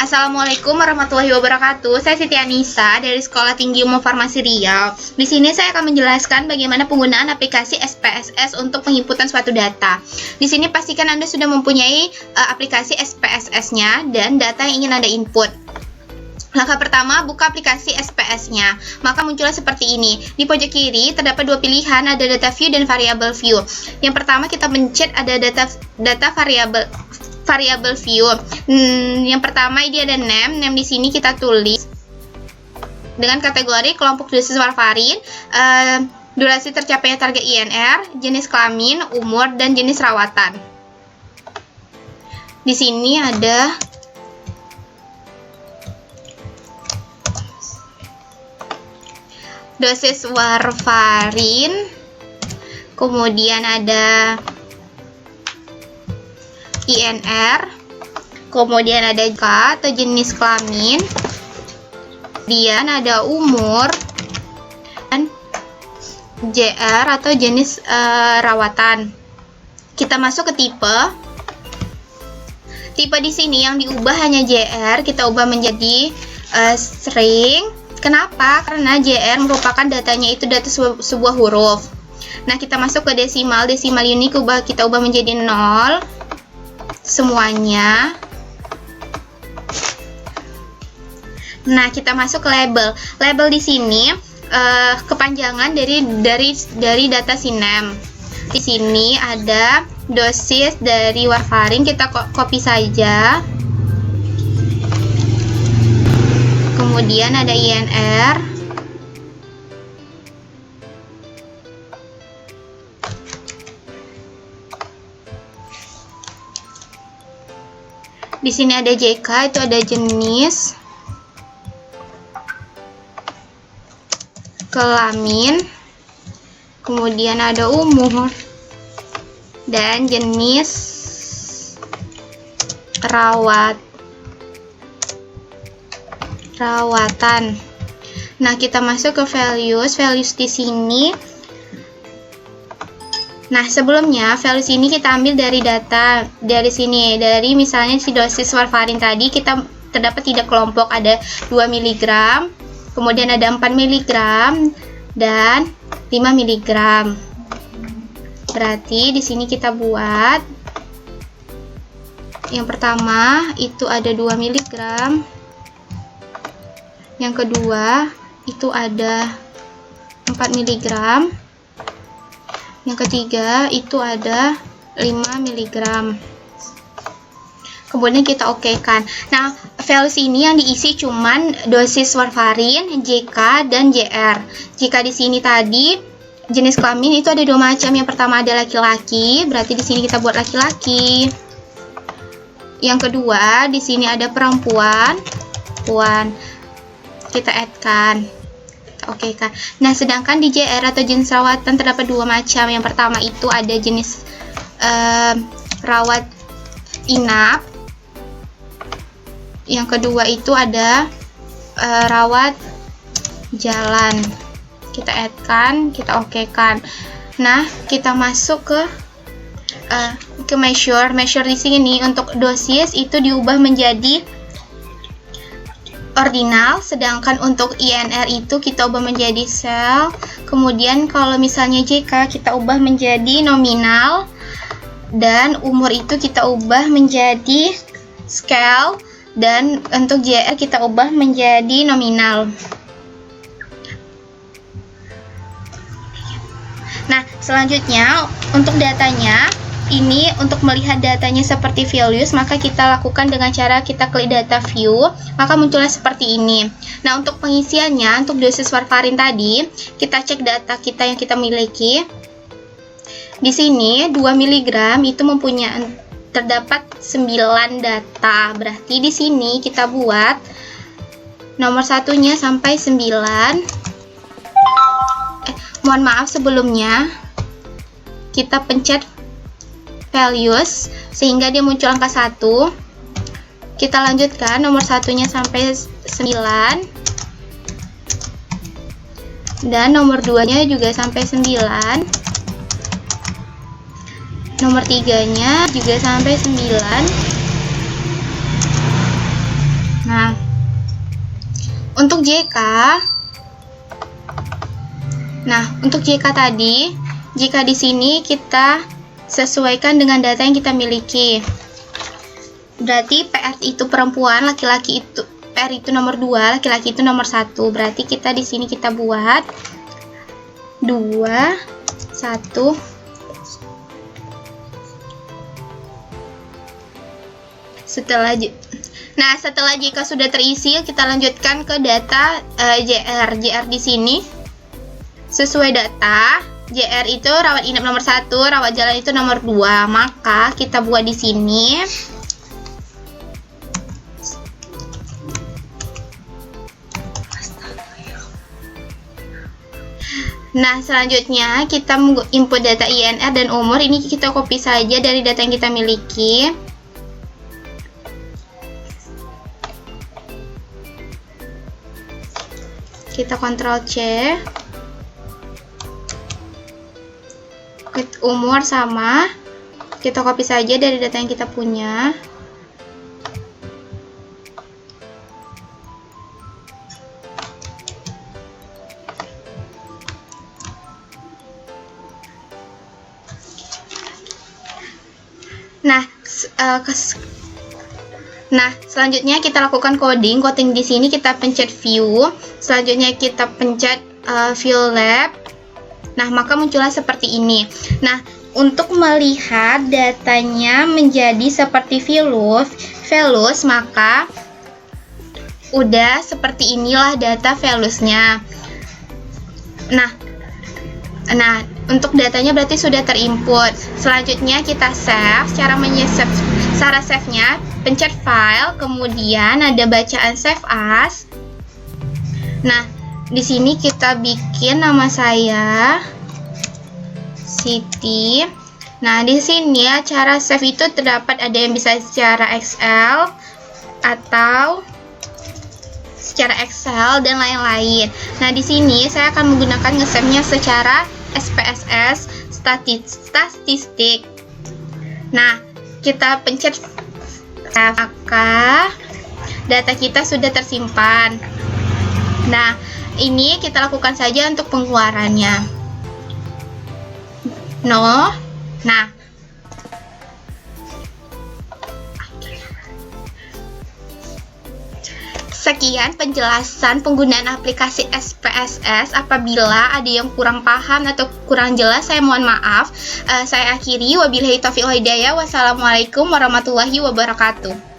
Assalamualaikum warahmatullahi wabarakatuh. Saya Siti Anissa dari Sekolah Tinggi Umum Farmasi Riau. Di sini saya akan menjelaskan bagaimana penggunaan aplikasi SPSS untuk penginputan suatu data. Di sini pastikan Anda sudah mempunyai aplikasi SPSS-nya dan data yang ingin Anda input. Langkah pertama, buka aplikasi SPS-nya. Maka muncullah seperti ini. Di pojok kiri terdapat dua pilihan, ada data view dan variable view. Yang pertama kita pencet ada data variable view. Yang pertama ini ada name di sini kita tulis dengan kategori kelompok dosis warfarin, durasi tercapainya target INR, jenis kelamin, umur, dan jenis rawatan. Di sini ada dosis warfarin, kemudian ada INR, kemudian ada K atau jenis kelamin, kemudian ada umur, dan JR atau jenis rawatan. Kita masuk ke tipe. Tipe di sini yang diubah hanya JR, kita ubah menjadi string. Kenapa? Karena JR merupakan datanya itu data sebuah huruf. Nah, kita masuk ke desimal. Desimal ini kita ubah menjadi 0 semuanya. Nah, kita masuk ke label. Label di sini kepanjangan dari data sinem. Di sini ada dosis dari warfarin, kita copy saja. Kemudian ada INR. Di sini ada JK, itu ada jenis kelamin, kemudian ada umur dan jenis rawatan. Nah, kita masuk ke values di sini. Nah, sebelumnya values ini kita ambil dari data dari sini, dari misalnya si dosis warfarin tadi kita terdapat 3 kelompok, ada 2 mg, kemudian ada 4 mg dan 5 mg. Berarti di sini kita buat yang pertama itu ada 2 mg, yang kedua itu ada 4 mg, yang ketiga itu ada 5 mg. Kemudian kita okekan. Nah, values ini yang diisi cuman dosis warfarin, JK, dan JR. Jika di sini tadi jenis kelamin itu ada 2 macam. Yang pertama ada laki-laki, berarti di sini kita buat laki-laki. Yang kedua di sini ada perempuan, kita add-kan. Oke kan. Nah, sedangkan di JR atau jenis rawatan terdapat 2 macam. Yang pertama itu ada jenis rawat inap. Yang kedua itu ada rawat jalan. Kita add-kan, kita okekan. Nah, kita masuk ke measure. Measure di sini untuk dosis itu diubah menjadi ordinal, sedangkan untuk INR itu kita ubah menjadi sel. Kemudian kalau misalnya JK kita ubah menjadi nominal, dan umur itu kita ubah menjadi scale, dan untuk JR kita ubah menjadi nominal. Nah, selanjutnya untuk datanya ini, untuk melihat datanya seperti values, maka kita lakukan dengan cara kita klik data view, maka muncullah seperti ini. Nah, untuk pengisiannya, untuk dosis warfarin tadi, kita cek data kita yang kita miliki. Di sini 2 mg itu terdapat 9 data. Berarti di sini kita buat nomor satunya sampai 9. Mohon maaf, sebelumnya kita pencet values sehingga dia muncul angka 1. Kita lanjutkan nomor satunya sampai 9 dan nomor 2 nya juga sampai 9. Nomor 3-nya juga sampai 9. Nah, untuk JK, tadi, jika di sini kita sesuaikan dengan data yang kita miliki. Berarti PR itu perempuan, laki-laki itu PR itu nomor 2, laki-laki itu nomor 1. Berarti kita di sini kita buat 2 1. Setelah jika sudah terisi, kita lanjutkan ke data JR. JR di sini sesuai data. JR itu rawat inap nomor 1, rawat jalan itu nomor 2. Maka kita buat di sini. Nah, selanjutnya kita input data INR dan umur. Ini kita copy saja dari data yang kita miliki. Kita Ctrl C. Umur sama. Kita copy saja dari data yang kita punya. Nah, selanjutnya kita lakukan coding. Coding di sini kita pencet view. Selanjutnya kita pencet view lab. Nah, maka muncullah seperti ini. Nah, untuk melihat datanya menjadi seperti Velus, maka udah seperti inilah data Velusnya. Nah, untuk datanya berarti sudah terinput. Selanjutnya kita save. Cara save-nya pencet file, kemudian ada bacaan save as. Nah, di sini kita bikin nama saya Siti. Nah, di sini ya cara save itu terdapat, ada yang bisa secara Excel atau secara Excel dan lain-lain. Nah, di sini saya akan menggunakan nge-save-nya secara SPSS statistik. Nah, kita pencet maka data kita sudah tersimpan. Nah, ini kita lakukan saja untuk pengeluarannya. Nah, sekian penjelasan penggunaan aplikasi SPSS. Apabila ada yang kurang paham atau kurang jelas, saya mohon maaf. Saya akhiri. Wabillahi taufiq wal hidayah. Wassalamualaikum warahmatullahi wabarakatuh.